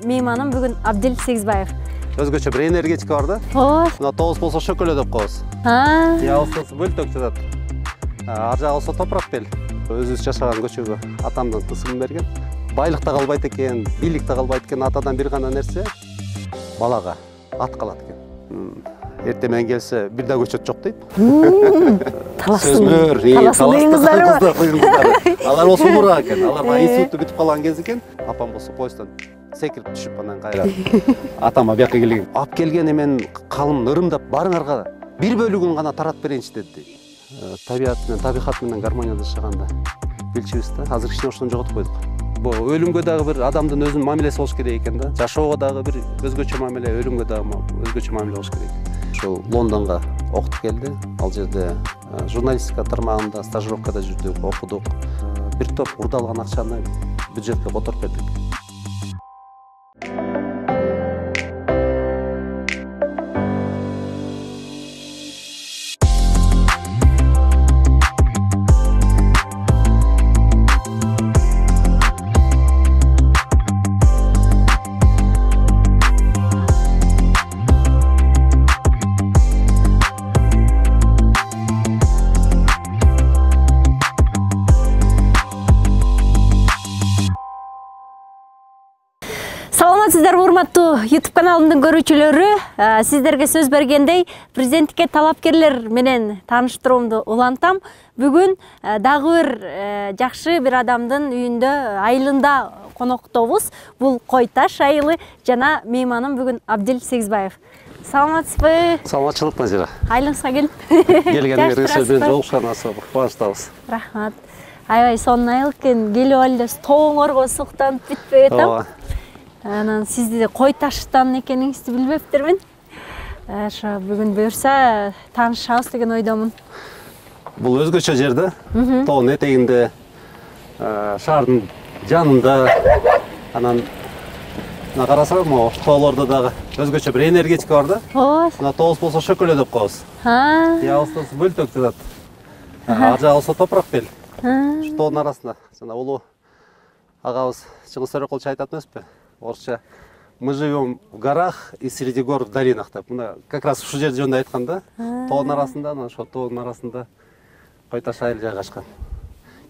Мейманым бүгін Абдил Сегизбаев. Өзгөчө бир энергетика бар да. Ой. Мына 9 болсо шөкөлө деп коебуз. Ялсыз бөлтөк жатат. Ар жагы болсо топурак бел. Өзүбүз жашаган көчөгө атамдын тысымын берген. Байлыкта калбайт экен, бийликте калбайт экен, атадан бир гана нерсе балага ат калат экен. Эртең менен келсе бир да көчөт жок дейт. Сөзмөр, алар болсо мура экен. Алар институтты бүтүп калган кез экен. Апам болсо поезддон секирип түшүп анан кайра атама бияка келген. Ап келген эмен калым ырымдап барыңарга бир бөлүгүн гана таратып берейинчи деди. Табиат менен, табигат менен гармонияда жашаганда билчүбүз да. Азыр кичине ошону жоготуп койдук. Бу өлүмгө дагы бир адамдын өзүнүн мамилеси болуш керек экен да. Жашоого дагы бир өзгөчө мамиле, өлүмгө дагы өзгөчө мамиле болуш керек. Ошол Лондонго окутуп келди. Ал жерде журналистика тармагында стажировкада жүрдүк, окудук. Бир топ урдалган акчаны бюджетке которуп бердик. Саламатсыздар, урматтуу YouTube каналымдын көрүүчүлөрү. Сиздерге сөз бергендей, президенттикке талапкерлер менен тааныштырууумду улантам. Бүгүн дагы бир жакшы бир адамдын үйүндө айылында коноктобуз. Бул Кой Таш айылы жана мейманым бүгүн Абдил Сегизбаев. Саламатсызбы? Саламатчылык, Назира. Айылыңызга келип. Келгениңизге сөз менен жолугушканыбызга кубанычтабыз. Рахмат. Аябай сонун айыл экен, келип алып тооңорго суктанып бүтпөй атам. Анан сизди Кой Таштан экениңизди билбептермин. Ошо бүгүн буюрса таанышабыз деген ойдомун. Бул өзгөчө жер да. Тоонун этегинде, шаардын жанында. Анан мына карасаң, могу тоолордо дагы өзгөчө бир энергетика бар да. Ооба. Мына 9 болсо шөкөлө деп коебуз. Ялсыз бөлтөк жатат. Ар жагы болсо топурак бел. Ушу тоонун арасында жана улуу агабыз Чыңгыз Төрөкулчу айтат эмеспи? Орысча, мы живем в горах и среди гор в долинах. Мына как раз ушу жерде жөнүндө айткан да. Тоонун арасында, ошо тоонун арасында Кой Таш айыл жайгашкан.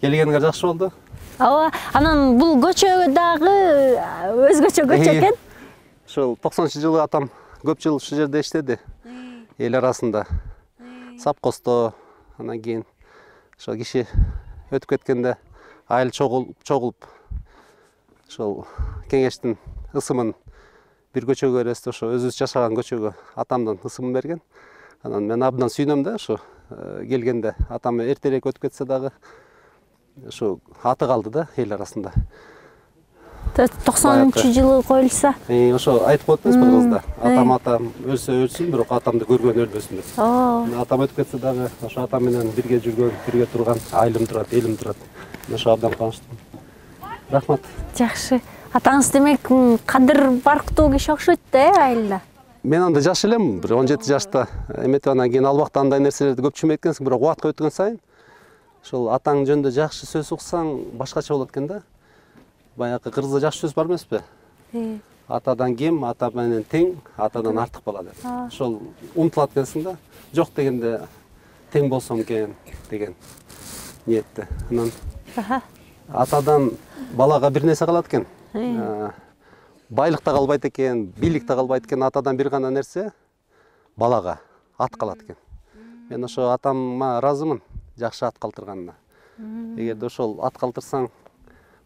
Келгениңер жакшы болду. Ооба, анан бул көчөгө дагы өзгөчө көчө экен. Ошол 90-жылы атам көп жыл ушу жерде иштеди. Эл арасында. Сапкосто, анан кийин ошо киши өтүп кеткенде айыл чогулуп ошол кеңештин ысымын бир көчөгө бересиз, ошо өзүбүз жашаган көчөгө атамдын ысымын берген. Анан мен абдан сүйнөм да, ошо келгенде атам эртерээк өтүп кетсе дагы ошо аты калды да эл арасында. 90-жылы коюлса. Ошо айтып коет эмеспи кызда. Атам өлсө өлсүн, бирок атамды көргөн өлбөсүн деп. Атам өтүп кетсе дагы ошо атам менен бирге жүргөн, бирге турган айылым турат, элим турат. Ошо абдан кубанычтымын. Рахмат. Жакшы. Атаңыз демек кадыр барктуу киши окшойт да, айылда. Мен анда жаш элем, бир 17 жашта эметип анан кийин ал убакта андай нерселерди көп түшүнбөй эткенсиң, бирок убакыт өткөн сайын ошол атаң жөнүндө жакшы сөз уксаң башкача болот экен да. Баягы кыргызда жакшы сөз бар эмеспи? Атадан кем, ата менен тең, атадан артык бала деп. Ошол умтулат экенсиң да. Жок дегенде тең болсом экен деген ниетте. Анан атадан балага бир нерсе калат экен. Байлыкта калбайт экен, бийликте калбайт экен, атадан бир гана нерсе балага ат калат экен. Мен ошо атама ыраазымын жакшы ат калтырганына. Эгерде ошол ат калтырсаң,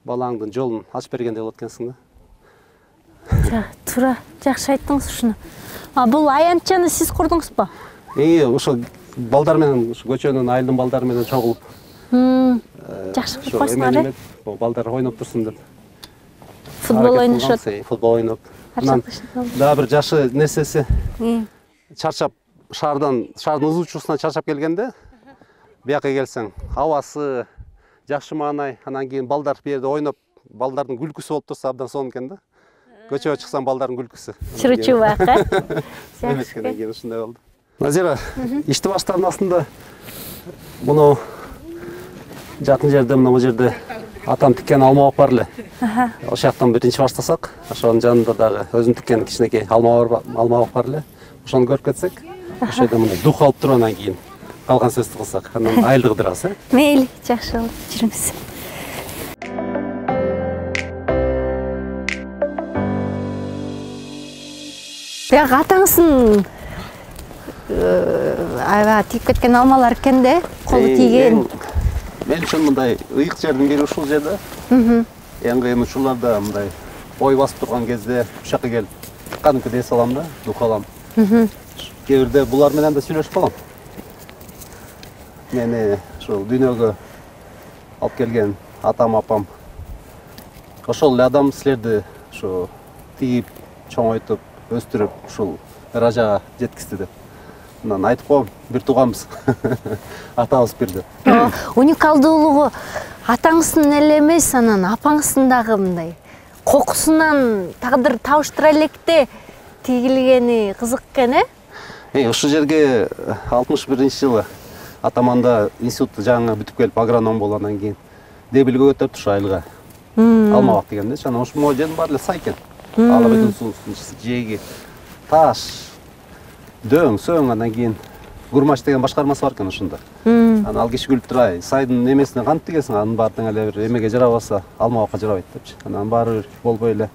балаңдын жолун ачып бергендей болот экенсиң да. Туура, жакшы айттыңыз ушуну. Бул аянтчаны сиз курдуңузбу? Ошо балдар менен, ошо көчөнүн айылдын балдары менен чогулуп. Жакшы кылып койсуңар, э? Балдар ойноп турсун деп. Футбол ойношот. Футбол ойноп. Дагы бир жакшы нерсеси. Чарчап шаардын ызуучусуна чарчап келгенде, бияка келсең, абасы жакшы маанай, анан кийин балдар бу жерде ойноп, балдардын күлкүсү болуп турса абдан сонун экен да. Көчөгө чыксаң балдардын күлкүсү. Чырчуу бака. Эметкенден кийин ушундай болду. Назира, ишти баштаардын астында муну жакын жерде, мына бул жерде атам тиккен алма алып бар эле. Ошол жактан биринчи баштасак, ошонун жанында дагы өзүм тиккен кичинекей алма алып бар эле. Ошону көрүп кетсек, ошол жерде мындай дух алып туруп анан кийин калган сөздү кылсак, анан айылды кыдырабыз, Мейли, жакшы болот. Жүрүңүз. Бияк атаңыздын аябай тийип кеткен алмалар экен да, колу тийген. Мен үчүн мындай ыйык жердин бири ушул жерде. Эң кыйын учурларда мындай ой басып турган кезде ушакка келип кадимкидей эс алам да, дух алам. Кээ бирде булар менен да сүйлөшүп калам. Мени ушул дүйнөгө алып келген атам, апам. Ошол эле адам силерди ушу тийип, чоңойтуп, өстүрүп, ушул ыражага жеткизди деп. Анан айтып коем, бир тууганбыз. Атабыз бир деп. Уникалдуулугу атаңыздын эле эмес, анан апаңыздын дагы мындай кокусунан тагдыр табыштыра электе тигилгени кызык экен, Ушул жерге 61-жылы атаманда институтты жаңы бүтүп келип агроном болгондон кийин дебилге көтөрүптү ушу айылга. Алмабак дегенде, анан ушул могу жердин баары эле сай экен. Ала бетин суусун жээги таш, дөң, сөң, анан кийин Гурмач деген башкармасы бар экен ушунда. Анан ал киши күлүп турай, сайдын эмесине кантип тигесиң, анын баары тең эле бир эмеге жарабаса, алмабакка жарабайт депчи. Анан баары бир болбой эле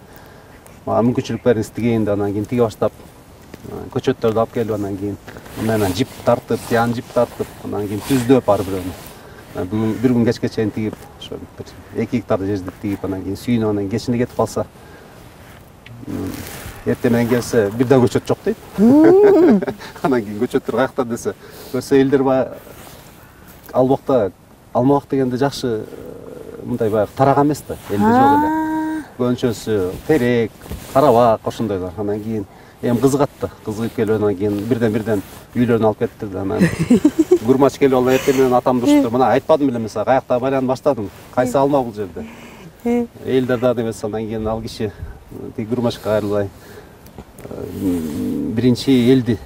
мага мүмкүнчүлүк бериңиз тигейин деп, анан кийин тиге баштап, көчөттөрдү алып келип, анан кийин менен жип тартып, тиян жип тартып, анан кийин түздөп ар бирөөнү. Бүгүн бир күн кечке чейин тигип, ошо 2 гектар жерди тигип, анан кийин сүйүнүп, анан кечинде кетип калса, эртең менен келсе бир да көчөт жок дейт. Анан кийин көчөттөр каякта десе, көрсө элдер баягы алмабак дегенде жакшы мындай баягы тараган эмес да, элде жок эле. Көнчөсү, терек, карабак ошондойлор. Анан кийин эми кызыгат да, кызыгып келип анан кийин бирден үйлөрүнө алып кетти да. Анан Гурмач келип алып эртең менен атамды уруштур. Мына айтпадым беле мисалы, каякта байланып баштадым. Кайсы алма бул жерде? Элдер да демес, анан кийин ал киши тиги Гурмачка кайрылбай биринчи элди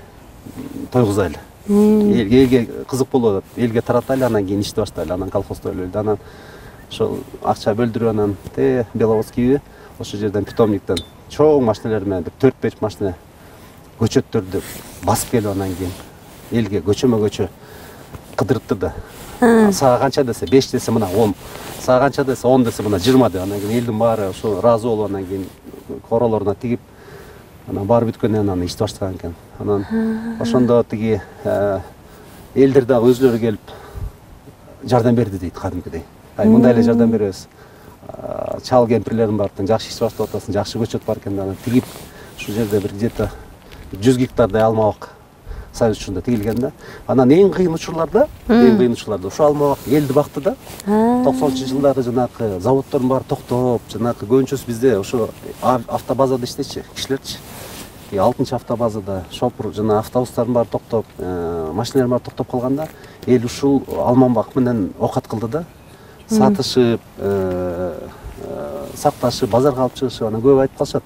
тойгузайлы. Элге кызык болуп атат. Элге таратайлы, анан кийин ишти баштайлы. Анан колхоздо өлдү. Анан ошол акча бөлдүрүп анан Беловодскийби ошол жерден питомниктен чоң машиналар менен 4-5 машина көчөттөрдү басып келип анан кийин элге көчөмө-көчө кыдырыптыр да. Сага канча десе 5 десе мына 10, сага канча десе 10 десе мына 20 деп. Анан кийин элдин баары ошо ыраазы болуп анан кийин королоруна тигип анан баары бүткөндөн анан ишти баштаган экен. Анан ошондо тиги элдер дагы өзлөрү келип жардам берди дейт кадимкидей. Мындай эле жардам беребиз. Чал кемпирлердин баары жакшы иш баштап атасың, жакшы көчөт бар экен, анан тигип ушул жерде бир где-то 100 гектардай алмабак союз учурунда тигилген да. Анан эң кыйын учурларда ушул алмабак элди бакты да. 90-жылдары жанагы заводдордун баары токтоп, жанагы көбүнчөсү бизде ошо автобазада иштечи кишилерчи. 6-чы автобазада шопур жана автобустардын баары токтоп, машиналардын баары токтоп калганда, эл ушул алмабак менен окат кылды да. Сатышып, сакташып, базарга алып чыгышып, анан көп айтып калышат.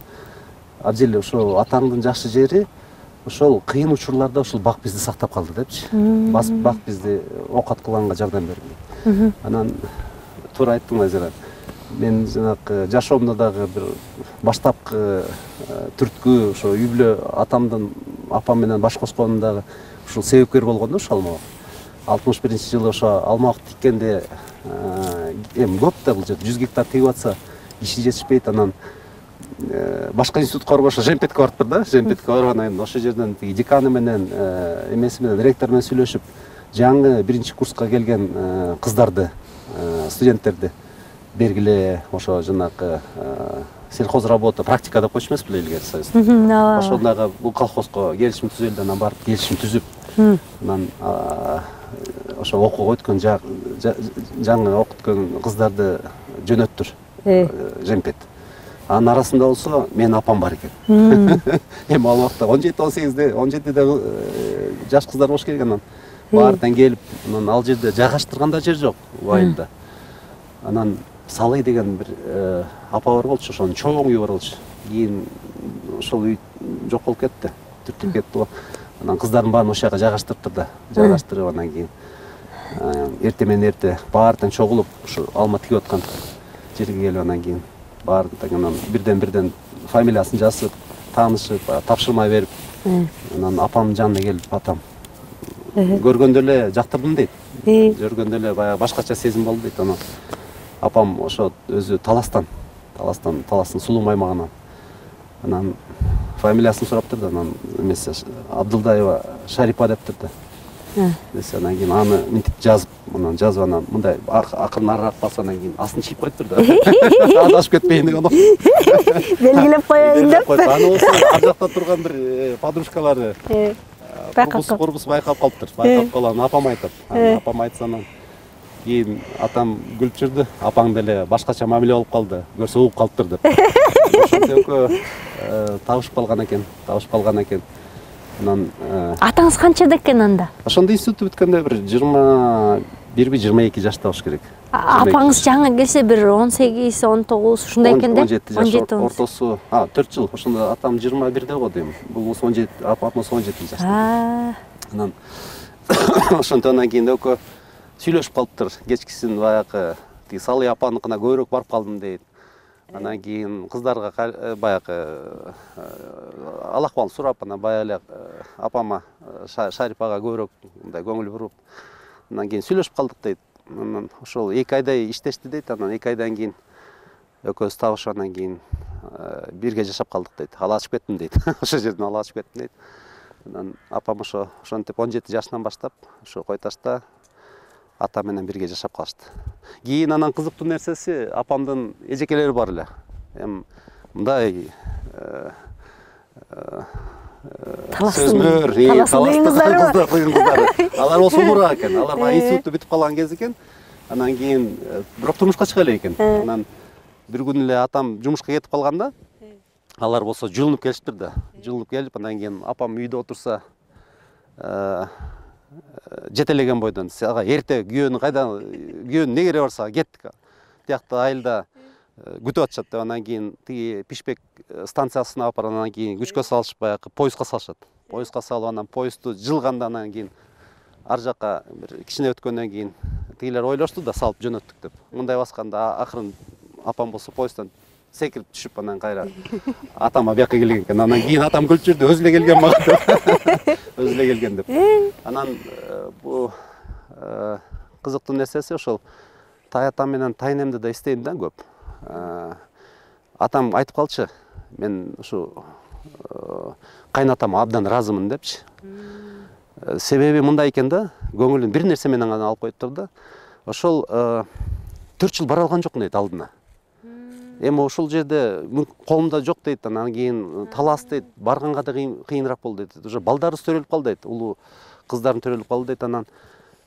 Абзеле ошол атаңдын жакшы жери ошол кыйын учурларда ушул бак бизди сактап калды депчи. Бак бизди окат кылганга жардам берди. Анан туура айттың азыр. Мен жанагы жашоомдо дагы бир баштапкы түрткү ошо үй бүлө атамдын апам менен баш косконун дагы ушул себепкер болгон да ушул алмабак. 61-жылы ошо алмабак тиккенде эми көп да бул жерде 100 гектар тигип атса иши жетишпейт. Анан башка институтка барып ошо Жемпетке барыптыр да. Жемпетке барып анан ошол жерден тиги деканы менен эмеси менен ректор менен сүйлөшүп, жаңы 1-чи курска келген кыздарды, студенттерди бергиле ошо жанагы сельхоз работа, практика деп койчу эмес беле илгери союзда. Ошондагы бул колхозго келишим түзөлдү, анан барып келишим түзүп, анан ошо окууга өткөн жаңы окуткөн кыздарды жөнөттүр Жемпет. Анын арасында болсо менин апам бар экен. Эми ал убакта 17-18де жаш кыздар болуш керек. Анан баары тең келип, анан ал жерде жайгаштырганда жер жок айылда. Анан Салый деген бир апа бар болчу, ошонун чоң үйү бар болчу. Кийин ошол үй жок болуп кетти, түртүп кетти го. Анан кыздардын баарын ошол жака жайгаштырыптыр да. Жайгаштырып анан кийин эртең менен эрте баары тең чогулуп ушу алма тигип аткан жерге келип анан кийин баардык анан бирден фамилиясын жазып, таанышып, тапшырма берип, анан апамдын жанына келип атам көргөндө эле жактырдым дейт. Көргөндө эле баягы башкача сезим болду дейт. Анан апам ошо өзү таластын сулуу маймагынан. Анан фамилиясын сураптыр да, анан эмесе Абдылдаева Шарипа дептир да. Несе анан кийин аны мынтип жазып, анан мындай акырын арыраак басып анан кийин астын чийип коюптур да. Адашып кетпейин деген. Белгилеп коеюн деп. Аны болсо ар жакта турган бир подружкалары курбус байкап калыптыр. Байкап калган апам айтат. Апам айтса анан кийин атам күлүп жүрдү. Апаң деле башкача мамиле болуп калды. Көрсө угуп калыптыр деп. Ошентип экөө табышып калган экен. Анан атаңыз канчада экен анда? Ошондо институтты бүткөндө бир 21-22 жашта болуш керек. Апаңыз жаңы келсе бир 18, 19 ушундай экен да? 17 жаш ортосу. 4 жыл. Ошондо атам 21де го дейм. Бул 17, апам 17 жашта. Анан ошондон кийин экөө сүйлөшүп калыптыр. Кечкисин баягы тиги Салый апаныкына көбүрөөк барып калдым дейт. Анан кийин кыздарга баягы алакбал сурап, анан баягы эле апама Шарипага көбүрөөк мындай көңүл буруп, анан кийин сүйлөшүп калдык дейт. Анан ошол 2 айдай иштешти дейт. Анан 2 айдан кийин экөөбүз табышып, анан кийин бирге жашап калдык дейт. Алачып кеттим дейт. Ошол жерден алачып кеттим дейт. Анан апам ошентип 17 жашынан баштап ошо Кой-Ташта ата менен бирге жашап калышты. Кийин анан кызыктуу нерсеси, апамдын эжекелери бар эле. Мындай сөзмөр, кыздары. Алар болсо улураак экен. Алар институтту бүтүп калган кез экен. Анан кийин бирок турмушка чыга элек экен. Анан бир күн эле атам жумушка кетип калганда, алар болсо жылынып келиптир да. Жылынып келип, анан кийин апам үйдө отурса, жетелеген бойдон сага эрте күйөөнүн не кереги бар сага, кеттик. Тиякта айылда күтүп атышат деп, анан кийин тиги Пишпек станциясына алып барып, анан кийин күчкө салышып баягы поездга салышат. Поездга салып, анан поездду жылганда, анан кийин ар жакка бир кичине өткөндөн кийин тигилер ойлошту да, салып жөнөттүк деп. Мындай басканда акырын апам болсо поезддан секирип түшүп, анан кайра атама бияка келген экен. Анан кийин атам күлүп жүрдү, өзү эле келген мага деп. Өзү эле келген деп. Анан бу кызыктуу нерсеси ошол тай атам менен тайнемди да эстейм да көп. Атам айтып калчы, мен ушу кайнатама абдан ыраазымын депчи. Себеби мындай экен да, көңүлүн бир нерсе менен гана алып коюптур да. Ошол 4 жыл бара алган жокмун дейт алдына. Эми ошол жерде колумда жок дейт, анан кийин талас дейт, барганга да кыйыныраак болду дейт. Уже балдарыбыз төрөлүп калды дейт, улуу кыздарым төрөлүп калды дейт. Анан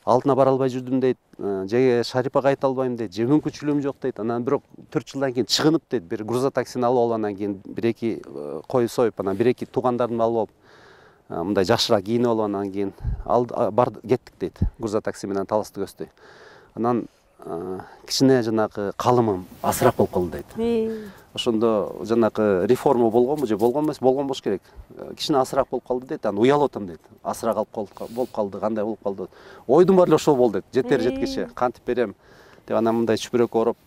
алдына бара албай жүрдүм дейт, же Шарипага айта албайм дейт, же мүмкүнчүлүгүм жок дейт. Анан бирок 4 жылдан кийин чыгынып дейт, бир груза таксини алып алып, анан кийин 1-2 кой союп, анан 1-2 туугандардымды алып алып, мындай жакшыраак кийинип алып, анан кийин кеттик дейт, груза такси менен Таласты көздөй. Анан кичине жанагы калымым азыраак болуп калды дейт. Ошондо жанагы реформа болгонбу же болгон эмес, болгон болуш керек. Кичине азыраак болуп калды дейт. Анан уялып атам дейт. Азыраак болуп калды, кандай болуп калды. Ойдум бар эле ошол болду дейт. Жетер жеткиче кантип берем деп, анан мындай чүпүрөк ороп,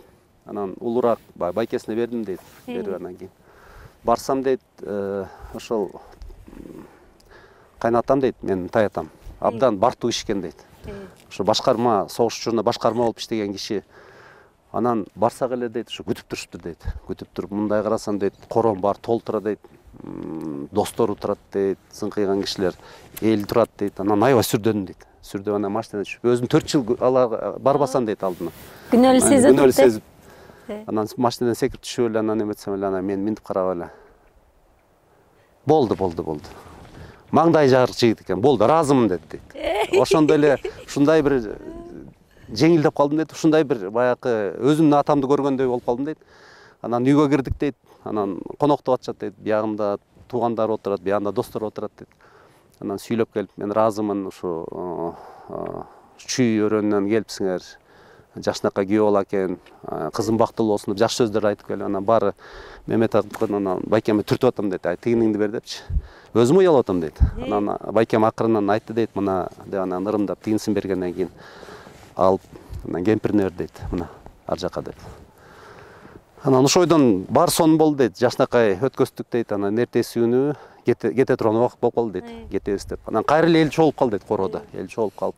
анан улураак байкесине бердим дейт. Берип анан кийин барсам дейт, ошол кайнатам дейт, менин тай атам абдан бартуу киши экен дейт. Ошо башкарма, согуш учурунда башкарма болуп иштеген киши. Анан барсак эле дейт, ошо күтүп туруштур дейт. Күтүп туруп, мындай карасам дейт, корон бар, толтура дейт. Достору турат дейт, сыңкыйган кишилер, эл турат дейт. Анан аябай сүрдөдүм дейт. Сүрдөп анан машинадан түшүп, өзүм 4 жыл барбасам дейт алдына. Күнөөлүү сезип. Анан машинадан секирип түшүп эле, анан эметсем эле, анан мен минтип карап эле. Болду. Маңдай жагыр жигит экен. Болду, ыраазымын дейт. Ошондой эле ушундай бир жеңилдеп калдым дейт. Ушундай бир баягы өзүмдүн атамды көргөндөй болуп калдым дейт. Анан үйгө кирдик дейт. Анан коноктоп атышат дейт. Биягымда туугандар отурат, биягында достор отурат дейт. Анан сүйлөп келип, мен ыраазымын, ушу чүй өрөөнүнөн келипсиңер. Жакшынакай күйөө бала экен, кызым бактылуу болсун деп жакшы сөздөр айтып келип, анан баары Мемет акын анан байкеме түртүп атам дейт. Тигиниңди бер депчи. Өзүм уялып атам дейт. Анан байкем акырынан айтты дейт, мына деп анан ырымдап тигинсин бергенден кийин алып, анан кемпирине бер дейт. Мына ар жака деп. Анан ошойдон бар сон болду дейт, жашнакай өткөздүк дейт, анан эртеси күнү кете турган убакыт болуп калды дейт, кетебиз деп. Анан кайра эле эл чогулуп калды дейт, короодо эл чогулуп калып.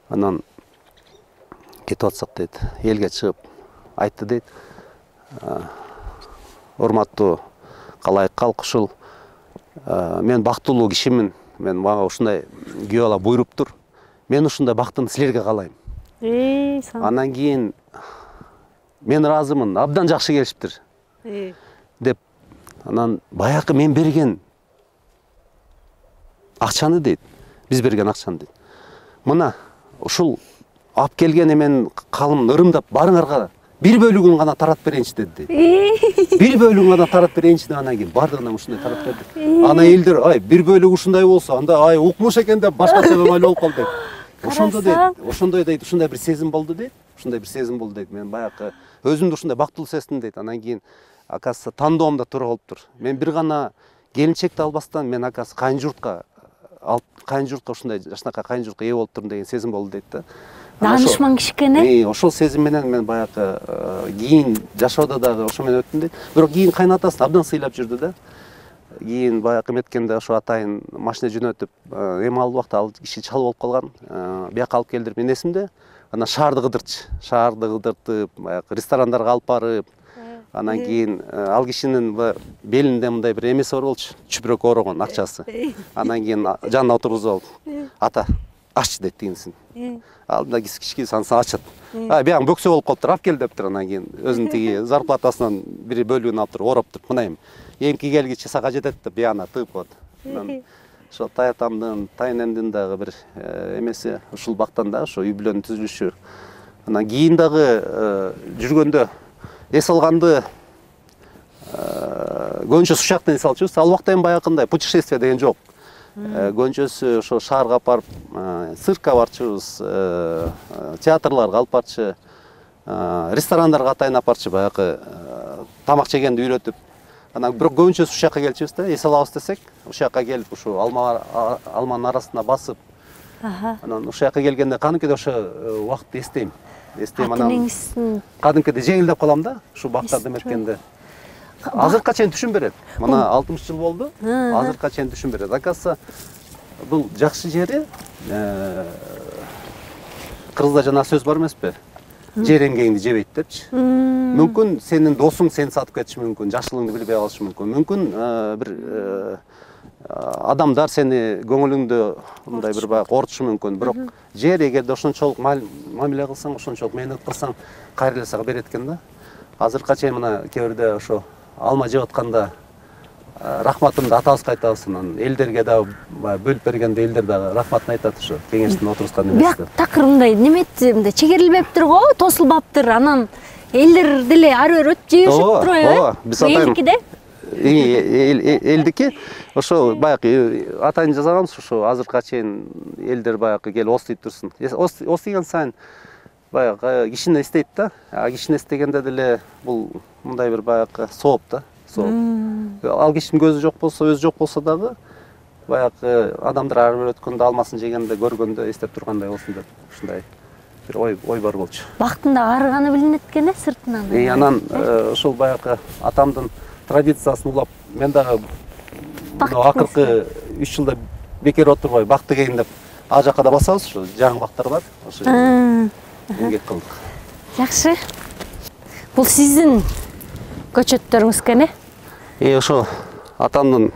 Анан кетип атсак дейт, элге чыгып айтты дейт, урматтуу калайык калк, ушул мен бактылуу кишимин, мага ушундай күйөө ала буйруптур, мен ушундай бактыны силерге каалайм. Анан кийин мен ыраазымын, абдан жакшы келишиптир деп. Анан баягы мен берген акчаны дейт, биз берген акчаны дейт, мына ушул алып келген эмен калым ырымдап барыңарга бир бөлүгүн гана таратып берейинчи деди. Бир бөлүгүн гана таратып берейинчи деп, анан кийин бардыгына ушундай таратып берди. Ана элдер, ай бир бөлүгү ушундай болсо, анда ай укмуш экен деп башкача мамиле болуп калды дейт. Ошондой дейт, ушундай бир сезим болду дейт. Ушундай бир сезим болду дейт. Мен баягы өзүмдү ушундай бактылуу сездим дейт. Анан кийин акасы тандоомдо туура болуптур. Мен бир гана келинчекти албастан мен акасы кайын журтка ушундай жашнакай кайын журтка ээ болуп турдум деген сезим болду дейт да. Данышман кишкене. Ошол сезим менен мен баягы кийин жашоодо дагы ошо менен өттүм дейт. Бирок кийин кайнатасын абдан сыйлап жүрдү да. Кийин баягы эметкенде ошо атайын машина жөнөтүп, эми ал убакта ал киши чал болуп калган. Бияка алып келдирип мен эсимде. Анан шаарды кыдыртып, баягы ресторандарга алып барып, анан кийин ал кишинин белинде мындай бир эмеси бар болчу, чүпүрөк орогон акчасы. Анан кийин жанына отургузуп алып, ата, аччы дейт тигинсин. Алдында кички санса ачат. Бияң бөксө болуп калыптыр, алып кел дептир. Анан кийин өзүнүн тиги зарплатасынан бир бөлүгүн алып туруп, ороп туруп, мына эми эмки келгиче сага жетет деп бияна тыгып коет. Анан ошо таятамдын, тайнемдин дагы бир эмеси ушул бактан да ошо үй бүлөнүн түзүлүшү. Анан кийин дагы жүргөндө эс алганды көбүнчө сушактан эс алчубуз. Ал убакта эми баягындай путешествие деген жок. Көбүнчөсү ошо шаарга барып, циркка барчубуз, театрларга алып барчу, ресторандарга атайын алып барчу, баягы тамак жегенди үйрөтүп. Анан бирок көбүнчөсү ушул жака келчүбүз да, эс алабыз десек, ушул жака келип, ушу алманын арасына басып. Анан ушул жака келгенде кадимкидей ошо убакытты эстейм. Анан кадимкидей жеңилдеп калам да, ушул бактарды эметкенде. Азыркыга чейин түшүн берет. Мына 60 жыл болду. Азыркыга чейин түшүн берет. Акасы бул жакшы жери, кыргызда жана сөз бар эмеспи? Жер эмгегиңди жебейт депчи. Мүмкүн сенин досуң сени сатып кетиши мүмкүн, жакшылыгыңды билбей калышы мүмкүн. Мүмкүн бир адамдар сени көңүлүңдү мындай бир баягы ортушу мүмкүн. Бирок жер эгерде ошончолук мамиле кылсаң, ошончолук мээнет кылсаң, кайра эле сага берет экен да. Азыркыга чейин мына кээ бирде ошо алма жеп атканда рахматымды атабызга айтабыз. Анан элдерге дагы бөлүп бергенде элдер дагы рахматын айтат ошо кеңештин отурускан эмесине. Бияк такыр мындай неметти, мындай чегерилбептир го, тосулбаптыр. Анан элдер деле ары бери өтүп жегишип турбайбы? Биз атайын элдики ошо баягы атайын жасаганбыз, ошо азыркыга чейин элдер баягы келип ос тийип турсун. Ос тийген сайын баягы кишини эстейт да. Кишини эстегенде деле бул мындай бир баягы сооп да. Ал кишинин көзү жок болсо, өзү жок болсо дагы баягы адамдар ары бери өткөндө алмасын жегенде, көргөндө эстеп тургандай болсун деп ушундай бир ой бар болчу. Бактында арыганы билинет экен сыртынан. Анан ошол баягы атамдын традициясын улап, мен дагы акыркы 3 жылда бекер отурбай бак дегейин деп ал жака да басабыз, ошо жаңы бактар бар. Ошо эмгек кылдык. Жакшы. Бул сиздин көчөттөрүңүз экен ошо атамдын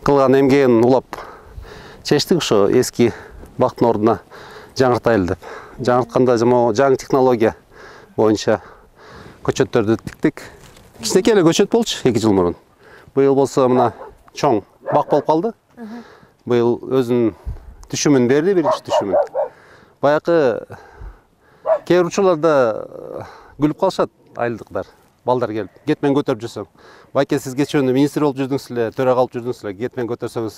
кылган эмгегин улап чечтик, ошо эски бактын ордуна жаңыртайлы деп. Жаңыртканда жаңы технология боюнча көчөттөрдү тиктик. Кичинекей эле көчөт болчу 2 жыл мурун. Быйыл болсо мына чоң бак болуп калды. Быйыл өзүнүн түшүмүн берди, биринчи түшүмүн. Баягы кээ бир учурларда күлүп калышат айылдыктар. Балдар келип, кетмен көтөрүп жүрсөң. Байке, сиз кечөөндө министр болуп жүрдүңүз эле, төрага алып жүрдүңүз эле, кетмен көтөрсөңүз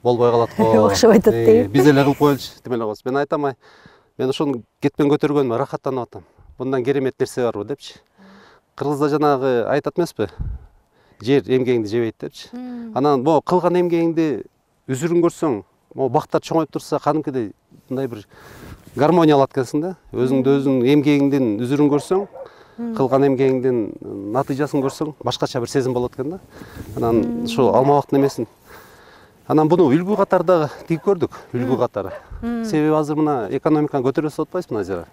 болбой калат го. Окшоп айтат дейт. Биз эле кылып коелучу, демеле коебуз. Мен айтам, мен ошону кетмен көтөргөнүмө рахаттанып атам. Bundan керемет нерсе барбы депчи. Кыргызда жанагы айтат эмеспи? Жер эмгегиңди жебейт депчи. Анан могу кылган эмгегиңди үзүрүн көрсөң, могу бактар чоңоюп турса, кадимкидей мындай бир гармония алат экенсиң да. Өзүңдү өзүң эмгегиңдин үзүрүн көрсөң, кылган эмгегиңдин натыйжасын көрсөң, башкача бир сезим болот экен да. Анан ушу алмабактын эмесин. Анан буну үлгү катары тигип көрдүк, үлгү катары. Себеби азыр мына экономиканы көтөрөбүз деп атпайсызбы мына жер?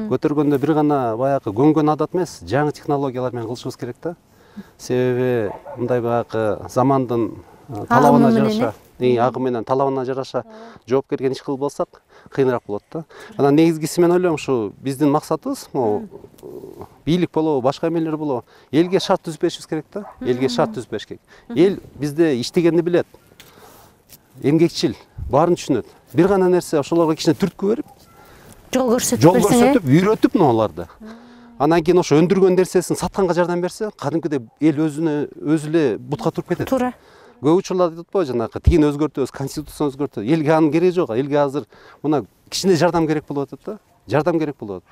Көтөргөндө бир гана баягы көнгөн адат эмес, жаңы технологиялар менен кылышыбыз керек да. Себеби мындай баягы замандын талабына жараша, агым менен талабына жараша жоопкерген иш кылып болсак, кыйыныраак болот да. Анан негизгиси мен ойлойм, ушу биздин максатыбыз, могу бийлик болобу, башка эмелер болобу, элге шарт түзүп беришибиз керек да. Элге шарт түзүп бериш керек. Эл бизде иштегенди билет. Эмгекчил, баарын түшүнөт. Бир гана нерсе ошолорго кичине түрткү берип, жол көрсөтүп, үйрөтүп аларды. Анан кийин ошо өндүргөн нерсесин сатканга жардам берсе, кадимкидей эл өзү эле бутка туруп кетет. Туура. Көп учурларда айтат го, жанагы тигин өзгөртөбүз, конституцияны өзгөртөбүз. Элге анын кереги жок. Элге азыр мына кичине жардам керек болуп атат да. Жардам керек болот.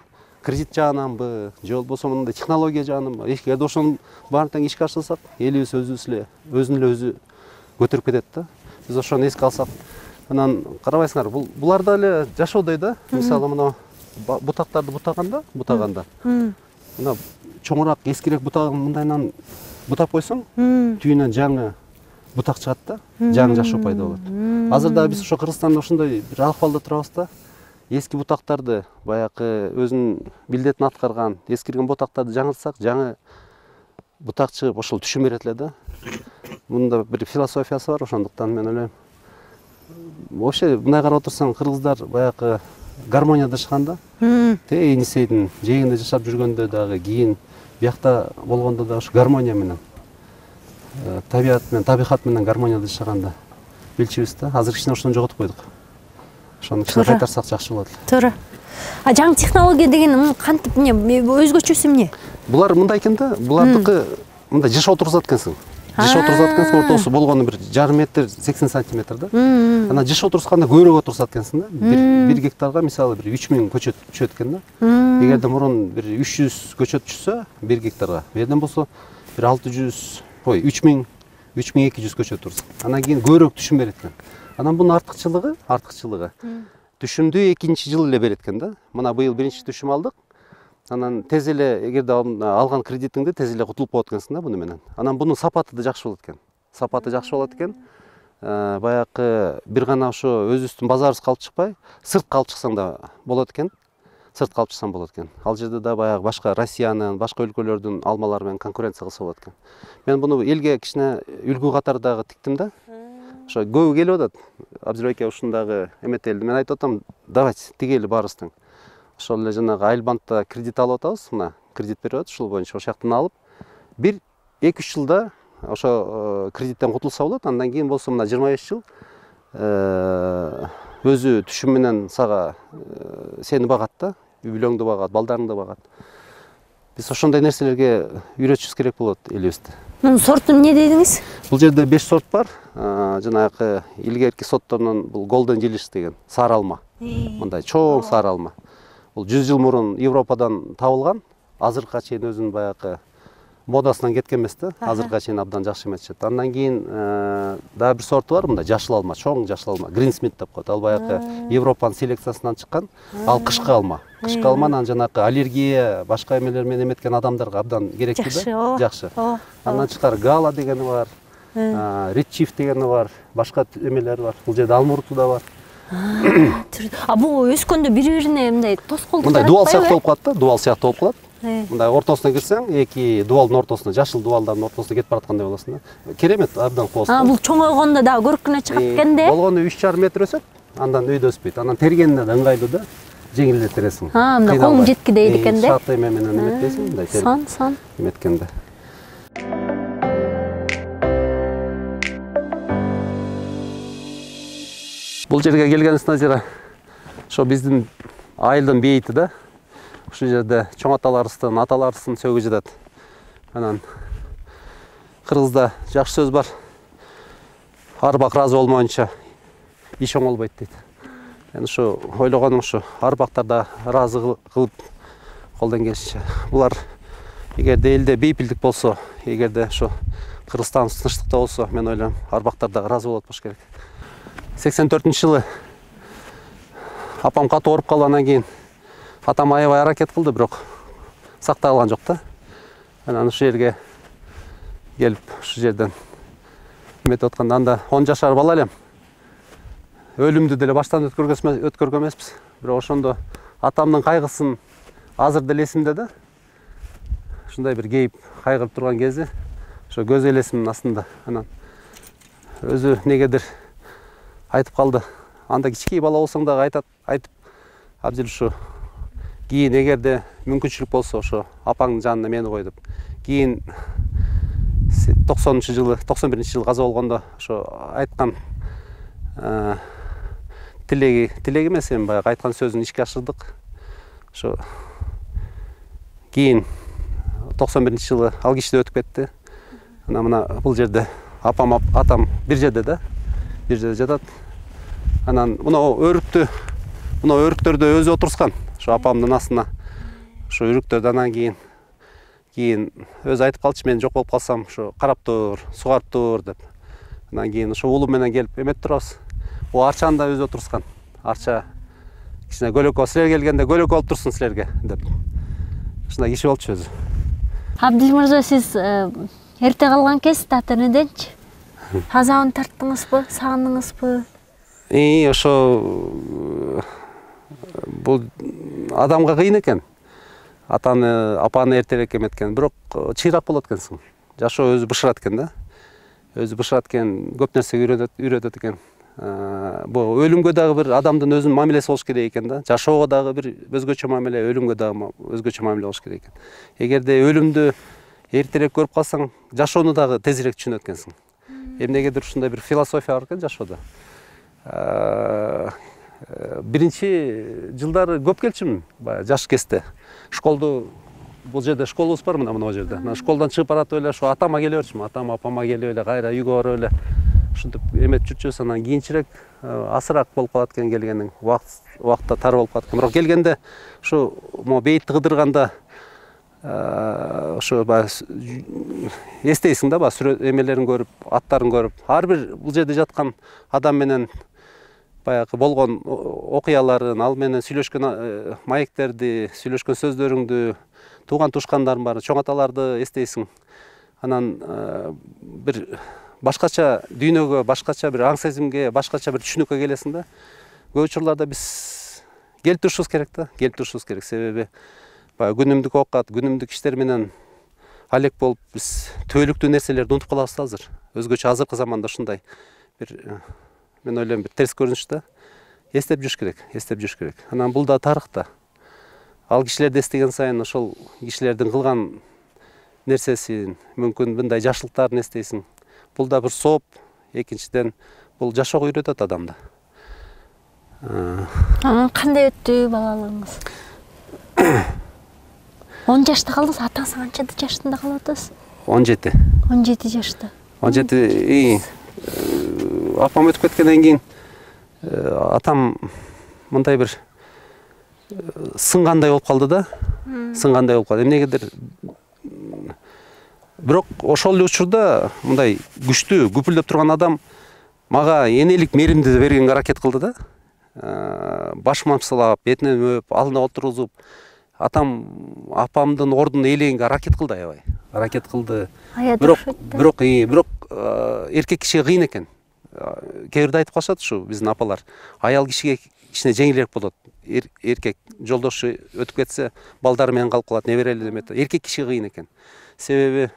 Кредит жаананбы, же болбосо мындай технология жаананбы. Эгерде ошонун баарын тең ишке ашырсак, элибиз өзүн эле өзү көтөрүп кетет да. Биз ошону эске алсак, анан карабайсыңар, буларда эле жашоодой да. Мисалы мына бутактарды бутаганда, мына чоңураак, эскирээк бутагын мындайынан бутап койсоң, түйүнөн жаңы бутак чыгат да, жаңы жашоо пайда болот. Азыр дагы биз ошо Кыргызстанда ошондой бир акыбалда турабыз да. Эски бутактарды, баягы өзүнүн милдетин аткарган, эскирген бутактарды жаңыртсак, жаңы бутак чыгып ошол түшүм берет эле да. Мында бир философиясы бар, ошондуктан мен ойлойм. Вообще мындай карап отурсаң, кыргыздар баягы гармонияда жашаганда, Енисейдин жээгинде жашап жүргөндө дагы, кийин биякта болгондо да ошо гармония менен, табият менен, табигат менен гармонияда жашаганда билчүбүз да. Азыр кичине ошону жоготуп койдук. Ошону кичине кайтарсак жакшы болот. Туура. Жаңы технология деген кантип өзгөчөсү эмне? Булар мындай экен да, булардыкы мындай жашап отурузат экенсиң. Жашап отурузат экенсиң, ортосу болгону бир жарым метр, 80 сантиметр да. Анан жашап отурусканда көбүрөөк отурузат экенсиң да. Бир гектарга мисалы бир 3000 көчөт түшөт экен да. Эгерде мурун бир 300 көчөт түшсө, бир гектарга, берден болсо бир 3000, 3200 көчөт турса. Анан кийин көбүрөөк түшүм берет экен. Анан бунун артыкчылыгы түшүмдү экинчи жыл эле берет экен да. Мына быйыл биринчи түшүм алдык. Анан тез эле, эгерде алган кредитиңди тез эле кутулуп болот экенсиң да буну менен. Анан бунун сапаты да жакшы болот экен. Сапаты жакшы болот экен. Баягы бир гана ошо өзүбүздүн базарыбызга алып чыкпай, сыртка алып чыксаң да болот экен. Сыртка алып чыксаң болот экен. Ал жерде да баягы башка Россиянын, башка өлкөлөрдүн алмалары менен конкуренция кылса болот экен. Мен буну элге кичине үлгү катары дагы тиктим да. Ошо көбү келип атат. Абзир эке ушундагы эметелди. Мен айтып атам, давайте тигели баарыбыз тең. Ошол эле жанагы Айлбандта кредит алып атабыз, мына кредит берип атат, ушул боюнча ошол жактан алып, 1-2 жылда ошо кредиттен кутулса болот. Андан кийин болсо мына 25 жыл өзү түшүм менен сага сени багат да, үй бүлөңдү багат, балдарыңды багат. Биз ошондой нерселерге үйрөтүшүбүз керек болот элибизде. Мунун сорту эмне дедиңиз? Бул жерде 5 сорт бар. Жанагы илгерки сортторунун бул Golden Delicious деген сары алма. Мындай чоң сары алма. Бул 100 жыл мурун Европадан табылган. Азыркыга чейин өзүнүн баягы модасынан кеткен эмес да. Азыркыга чейин абдан жакшы эметишет. Андан кийин дагы бир сорту бар, мындай жашыл алма, чоң жашыл алма, Green Smith деп коет. Ал баягы Европанын селекциясынан чыккан. Ал кышкы алма. Кышкы алманын жанагы аллергия, башка эмелер менен эметкен адамдарга абдан керектүү да. Жакшы. Андан тышкары Гала дегени бар, Red Chief дегени бар, башка эмелер бар. Бул жерде алмурту да бар. Бул өскөндө бири-бирине мындай тоскоолдук мындай дуал сыяктуу болуп калат да, дуал сыяктуу болуп калат. Мындай ортосуна кирсең, эки дуалдын ортосуна, жашыл дуалдардын ортосуна кетип бараткандай болосуң да. Керемет, абдан кооз. Бул чоңойгондо дагы көркүнө чыгат экен да. Болгону 3,5 метр өсөт, андан өйдө өспөйт. Анан тергенине да ыңгайлуу да, жеңил эле тересиң. Мындай колуң жеткидей экен да. Шат эме менен эметпейсиң, мындай терип. Сон. Эметкенде. Бул жерге келгенибиз Назира, ошо биздин айылдын бейити да. Ушул жерде чоң аталарыбыздын, аталарыбыздын сөгү жатат. Анан кыргызда жакшы сөз бар. Арбак ыраазы болмоюнча иш оңолбойт дейт. Мен ушу ойлогонум ушу арбактарда ыраазы кылып колдон келишинче. Булар эгерде элде бейпилдик болсо, эгерде ушу Кыргызстан тынчтыкта болсо, мен ойлойм, арбактар да ыраазы болот болуш керек. 84-жылы апам катуу ооруп калгандан кийин атам аябай аракет кылды, бирок сактай алган жок да. Анан ушул жерге келип, ушул жерден эметип атканда, анда 10 жашар бала элем. Өлүмдү деле баштан өткөргөн эмеспиз. Бирок ошондо атамдын кайгысын азыр деле эсимде да. Ушундай бир кейип, кайгырып турган кези, ошо көз элесимдин астында. Анан өзү негедир айтып калды. Анда кичкей бала болсоң дагы айтып, абзел ушу кийин эгерде мүмкүнчүлүк болсо ошо апаңдын жанына мени кой деп. Кийин 91 жылы каза болгондо ошо айткан тилеги эмес, эми баягы айткан сөзүн ишке ашырдык. Ошо кийин 91 жылы ал киши да өтүп кетти. Анан мына бул жерде атам бир жерде да, бир жерде жатат. Анан мына өрүктөрдө өзү отурскан. Ошо апамдын астына. Ошо өрүктөрдө анан кийин өзү айтып калчу, мен жок болуп калсам, ошо карап тур, сугарып тур деп. Анан кийин ошо уулум менен келип эметип турабыз. Бул арчаны да өзү отурскан. Арча кичине көлөкө, силер келгенде көлөкө болуп турсун силерге деп. Ушундай киши болчу өзү. Абдил мырза, сиз эрте калган кез ата энеденчи азабын тарттыңызбы, сагындыңызбы? Ошо бул адамга кыйын экен. Апаны эртерээк эметкен, бирок чыйрак болот экенсиң. Жашоо өзү бышырат экен да. Өзү бышырат экен, көп нерсеге үйрөтөт экен. Бул өлүмгө дагы бир адамдын өзүнүн мамилеси болуш керек экен да. Жашоого дагы бир өзгөчө мамиле, өлүмгө дагы өзгөчө мамиле болуш керек экен. Эгерде өлүмдү эртерээк көрүп калсаң, жашоону дагы тезирээк түшүнөт экенсиң. Эмнегедир ушундай бир философия бар экен жашоодо. Биринчи жылдары көп келчүмүн, баягы жаш кезде. Школду, бул жерде школубуз бар, мына жерде. Школдан чыгып баратып эле ошо атама келе берчүмүн. Атам, апама келип эле кайра үйгө барып эле ушинтип эметип жүрчүбүз. Анан кийинчерээк асыраак болуп калат экен келгениң, убакытта тар болуп калат экен. Бирок келгенде ушу бейитти кыдырганда ошо баягы эстейсиң да, баягы сүрөт эмелерин көрүп, аттарын көрүп, ар бир бул жерде жаткан адам менен баягы болгон окуяларын, ал менен сүйлөшкөн маектерди, сүйлөшкөн сөздөрүңдү, тууган тушкандардын баары, чоң аталарды эстейсиң. Анан бир башкача дүйнөгө, башкача бир аң сезимге, башкача бир түшүнүккө келесиң да. Көп учурларда биз келип турушубуз керек да, келип турушубуз керек. Себеби баягы күнүмдүк оокат, күнүмдүк иштер менен алек болуп, биз түбөлүктүү нерселерди унутуп калабыз да азыр. Өзгөчө азыркы заманда ушундай бир, мен ойлойм, бир терс көрүнүш да. Эстеп жүрүш керек. Анан бул да тарыхта. Ал кишилерди эстеген сайын ошол кишилердин кылган нерсесин, мүмкүн мындай жакшылыктарын эстейсиң. Бул да бир сооп, экинчиден бул жашоого үйрөтөт адамды. Кандай өттү балалыгыңыз? 10 жашта калдыңыз, атаңыз канча жаштында калып атасыз? 17. 17 жашта. 17, апам өтүп кеткенден кийин атам мындай бир сынгандай болуп калды да. Сынгандай болуп калды. Эмнегедир. Бирок ошол эле учурда мындай күчтүү, күпүлдөп турган адам мага энелик мээримди бергенге аракет кылды да. Баш мамсылап, бетинен өп, алдына отургузуп, апамдын ордун ээлегенге аракет кылды аябай. Аракет кылды. Бирок эркек кишиге кыйын экен. Кээ бирде айтып калышат ушу биздин апалар. Аял кишиге кичине жеңилирээк болот. Эркек жолдошу өтүп кетсе, балдары менен калып калат, неберелери эметет. Эркек кишиге кыйын экен. Себеби